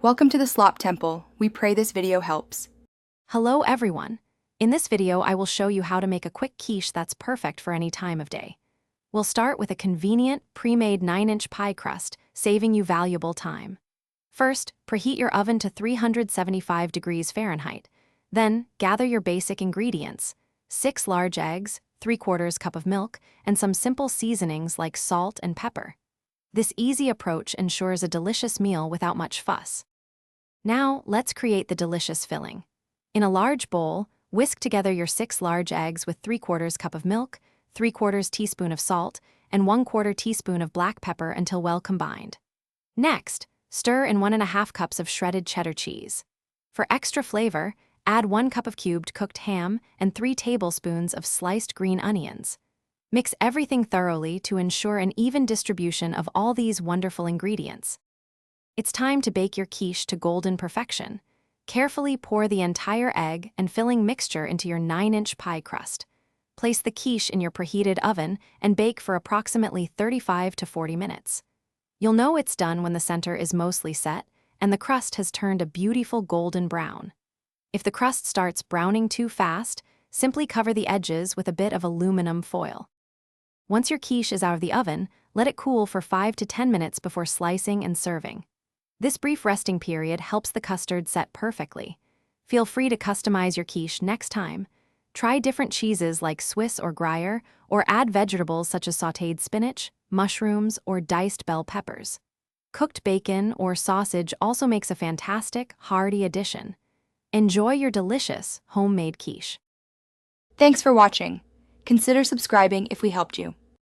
Welcome to the Slop Temple. We pray this video helps. Hello everyone. In this video, I will show you how to make a quick quiche that's perfect for any time of day. We'll start with a convenient, pre-made 9-inch pie crust, saving you valuable time. First, preheat your oven to 375 degrees Fahrenheit. Then, gather your basic ingredients: 6 large eggs, 3/4 cup of milk, and some simple seasonings like salt and pepper. This easy approach ensures a delicious meal without much fuss. Now, let's create the delicious filling. In a large bowl, whisk together your 6 large eggs with 3/4 cup of milk, 3/4 teaspoon of salt, and 1/4 teaspoon of black pepper until well combined. Next, stir in 1½ cups of shredded cheddar cheese. For extra flavor, add 1 cup of cubed cooked ham and 3 tablespoons of sliced green onions. Mix everything thoroughly to ensure an even distribution of all these wonderful ingredients. It's time to bake your quiche to golden perfection. Carefully pour the entire egg and filling mixture into your 9-inch pie crust. Place the quiche in your preheated oven and bake for approximately 35 to 40 minutes. You'll know it's done when the center is mostly set and the crust has turned a beautiful golden brown. If the crust starts browning too fast, simply cover the edges with a bit of aluminum foil. Once your quiche is out of the oven, let it cool for 5 to 10 minutes before slicing and serving. This brief resting period helps the custard set perfectly. Feel free to customize your quiche next time. Try different cheeses like Swiss or Gruyere, or add vegetables such as sautéed spinach, mushrooms, or diced bell peppers. Cooked bacon or sausage also makes a fantastic, hearty addition. Enjoy your delicious, homemade quiche. Thanks for watching. Consider subscribing if we helped you.